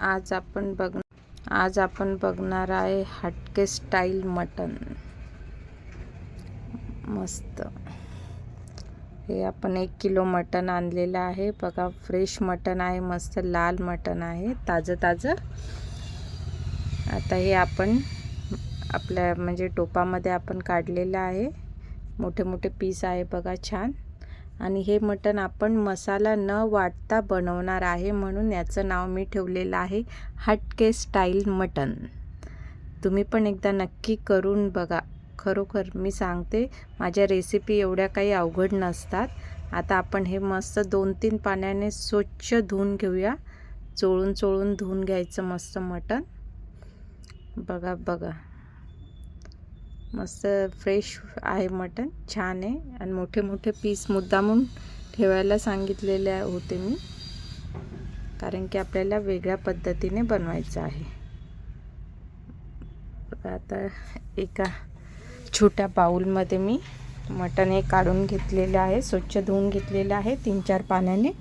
आज आपण बघणार आहे हटके स्टाईल मटन। मस्त हे आपण 1 किलो मटन आणलेलं आहे। बघा फ्रेश मटन आहे, मस्त लाल मटन आहे, ताजं। आता हे आपण आपल्या म्हणजे टोपामध्ये आपण काढलेलं आहे। मोठे मोठे पीस आहे बघा, छान। आणि हे मटन आपण मसाला न वाटता बनवणार आहे, म्हणून याचं नाव मी ठेवलेलं आहे हटके स्टाईल मटन। तुम्ही पण एकदा नक्की करून बघा। खरोखर मी सांगते, माझ्या रेसिपी एवढ्या काही अवघड नसतात। आता आपण हे मस्त 2-3 पाण्याने स्वच्छ धुवून घेऊया। चोळून धुवून घ्यायचं मस्त मटन। बघा मस्त फ्रेश आहे मटन, छान आहे। आणि मोठे मोठे पीस मुद्दामून ठेवायला सांगितलेले होते मी, कारण की आपल्याला वेगळ्या पद्धतीने बनवायचं आहे। आता एका छोट्या बाउलमध्ये मी मटन हे काढून घेतलेले आहे, स्वच्छ धुवून घेतलेले आहे 3-4 पाण्याने।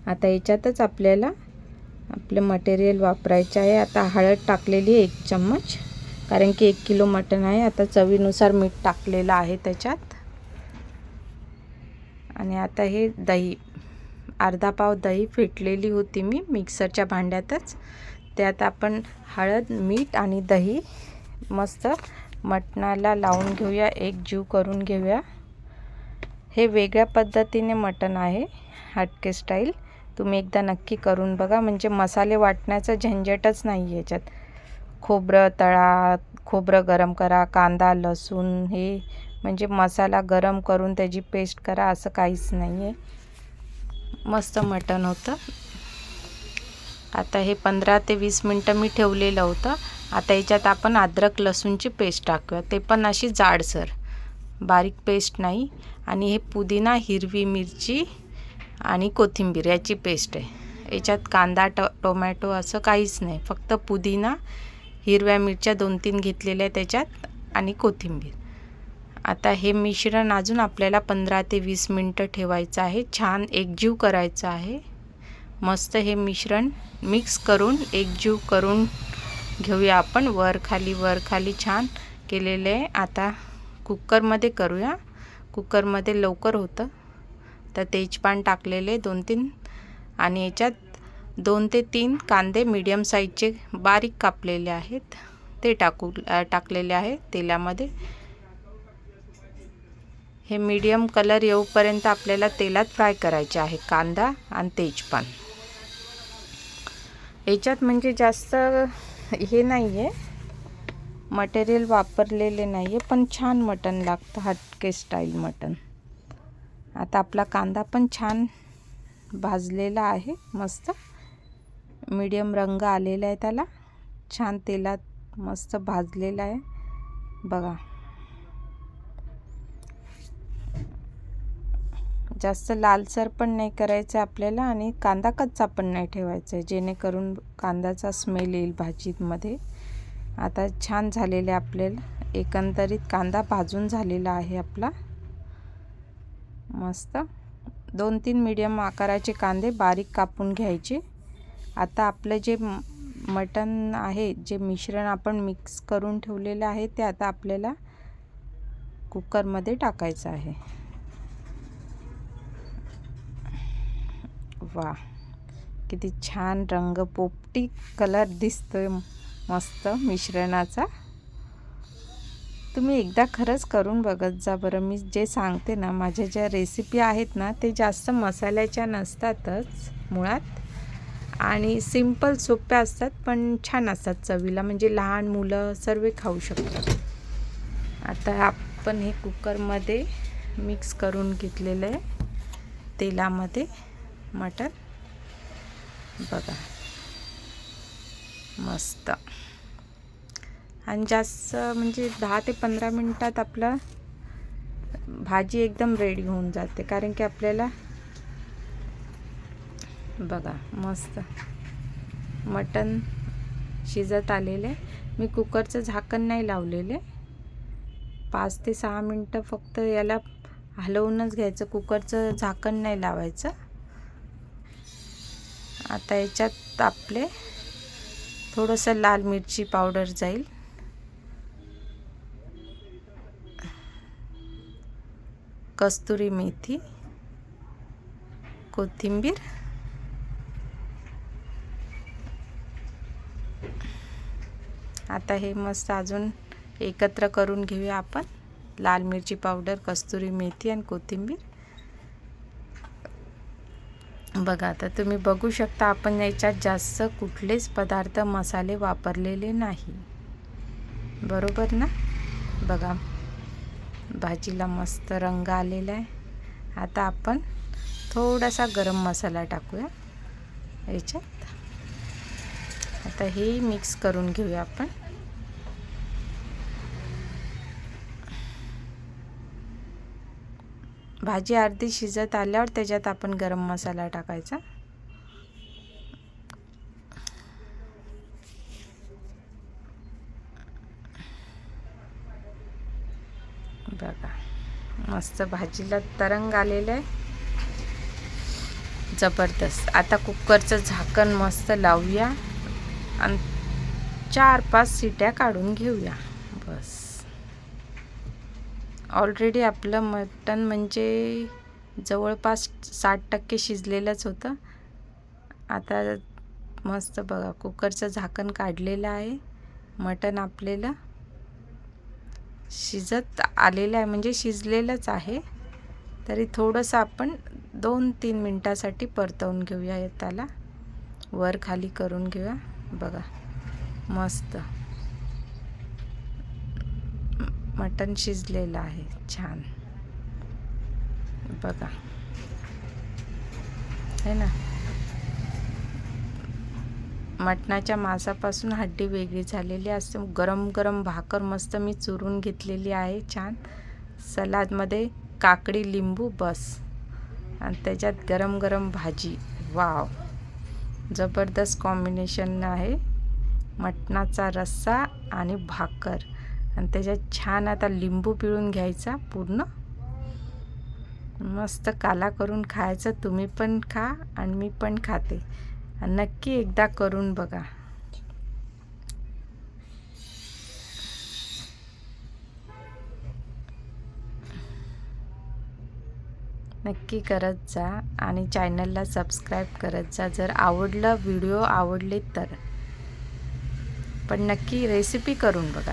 आता याच्यातच आपल्याला आपले मटेरियल वापरायचे आहे। आता हळद टाकलेली 1 चम्मच, कारण की 1 किलो मटन आहे। आता चवीनुसार मीठ टाकलेलं आहे त्याच्यात। आणि आता हे दही, अर्धा पाव दही फेटलेली होती मी मिक्सरच्या भांड्यातच। त्यात आपण हळद, मीठ आणि दही मस्त मटणाला लावून घेऊया, एक जीव करून घेऊया। हे वेगळ्या पद्धतीने मटण आहे, हटके स्टाईल। तुम्ही एकदा नक्की करून बघा, म्हणजे मसाले वाटण्याचं झंझटच नाही याच्यात। खोबरं तळा, खोबरं गरम करा, कांदा लसूण हे म्हणजे मसाला गरम करून त्याची पेस्ट करा, असं काहीच नाही आहे। मस्त मटण होतं। आता हे 15 ते 20 मिनिटं मी ठेवलेलं होतं। आता याच्यात आपण अद्रक लसूणची पेस्ट टाकूया, ते पण अशी जाडसर, बारीक पेस्ट नाही। आणि हे पुदिना, हिरवी मिरची आणि कोथिंबीर याची पेस्ट आहे। याच्यात कांदा टोमॅटो असं काहीच नाही, फक्त पुदिना, हिरव्या मिरच्या 2-3 घेतलेल्या त्याच्यात आणि कोथिंबीर। आता हे मिश्रण अजून आपल्याला 15 ते 20 मिनिटं ठेवायचं आहे, छान एकजीव करायचं आहे। मस्त हे मिश्रण मिक्स करून एकजीव करून घेऊया आपण। वर खाली छान केलेले आहे। आता कुकरमध्ये करूया, कुकरमध्ये लवकर होतं। तर तेजपान टाकलेले 2-3 आणि याच्यात 2 ते 3 कांदे मीडियम साईजचे बारीक कापलेले आहेत, ते टाकलेले आहे तेलामध्ये। हे मीडियम कलर येऊपर्यंत आपल्याला तेलात फ्राय करायचे आहे कांदा आणि तेजपान। याच्यात म्हणजे जास्त हे नाही आहे, मटेरियल वापरलेले नाही आहे, पण छान मटण लागतं, हटके स्टाईल मटण। आता आपला कांदा पण छान भाजलेला आहे, मस्त मीडियम रंग आलेला आहे त्याला, छान तेलात मस्त भाजलेला आहे बघा। जास्त लालसर पण नाही करायचं आपल्याला, आणि कांदा कच्चा पण नाही ठेवायचा आहे, जेणेकरून कांद्याचा स्मेल येईल भाजीमध्ये। आता छान झालेले आपल्याला एकंदरीत कांदा भाजून झालेला आहे आपला मस्त। 2-3 मीडियम आकाराचे कांदे बारीक कापून घ्यायचे। आता आपलं जे मटण आहे, जे मिश्रण आपण मिक्स करून ठेवलेलं आहे, ते आता आपल्याला कुकरमध्ये टाकायचं आहे। वाह, किती छान रंग, पोपटी कलर दिसतोय मस्त मिश्रणाचा। तुम्ही एकदा खरंच करून बघत जा बरं। मी जे सांगते ना, माझ्या ज्या रेसिपी आहेत ना, ते जास्त मसाल्याच्या नसतातच मुळात, आणि सिंपल सोप्या असतात, पण छान असतात चवीला, म्हणजे लहान मुलं सर्व खाऊ शकतात। आता आपण हे कुकरमध्ये मिक्स करून घेतलेलं आहे तेलामध्ये मटण बघा, मस्त। आणि जास्त म्हणजे 10 ते 15 मिनिटात आपलं भाजी एकदम रेडी होऊन जाते, कारण की आपल्याला बघा मस्त मटण शिजत आलेले। मी कुकरचं झाकण नाही लावलेले, 5 ते 6 मिनिटं फक्त याला हलवूनच घ्यायचं, कुकरचं झाकण नाही लावायचं। आता याच्यात आपले थोडंसं लाल मिरची पावडर जाईल, कस्तुरी मेथी, कोथिंबीर, आता हे मस्त अजून एकत्र करून घेऊया आपण. लाल मिरची पावडर, कस्तुरी मेथी आणि कोथिंबीर. बघा आता तुम्ही बघू शकता आपण याच्यात जास्त कुठलेच पदार्थ मसाले वापरलेले नाही, बरोबर ना. बघा भाजीला मस्त रंग आलेला आहे. आता आपण थोडासा गरम मसाला टाकूया याच्यात. आता हे मिक्स करून घेऊया आपण. भाजी अर्धी शिजत आल्यावर त्याच्यात आपण गरम मसाला टाकायचा. बघा मस्त भाजीला तरंग आलेलं आहे, जबरदस्त. आता कुकरचं झाकण मस्त लावूया आणि 4-5 शिट्या काढून घेऊया. बस ऑलरेडी आपलं मटण म्हणजे जवळपास 60% शिजलेलंच होतं. आता मस्त बघा कुकरचं झाकण काढलेलं आहे. मटण आपल्याला शिजत आलेलं आहे, म्हणजे शिजलेलंच आहे. तरी थोडंसं आपण 2-3 मिनटासाठी परतवून घेऊया. त्याला वर खाली करून घेऊया. बघा मस्त मटण शिजलेलं आहे, छान. बघा है ना, मटणाच्या मांसापासून हड्डी वेगळी झालेली असते. गरम गरम भाकर मस्त मी चुरून घेतलेली आहे, छान. सलादमध्ये काकडी, लिंबू, बस. आणि त्याच्यात गरम गरम भाजी. वाव, जबरदस्त कॉम्बिनेशन आहे. मटणाचा रस्सा आणि भाकर आणि त्याच्यात छान आता लिंबू पिळून घ्यायचा पूर्ण. मस्त काला करून खायचं. तुम्ही पण खा आणि मी पण खाते. नक्की एकदा करून बघा. नक्की करत जा आणि चॅनलला सबस्क्राईब करत जा जर आवडलं, व्हिडिओ आवडले तर. पण नक्की रेसिपी करून बघा.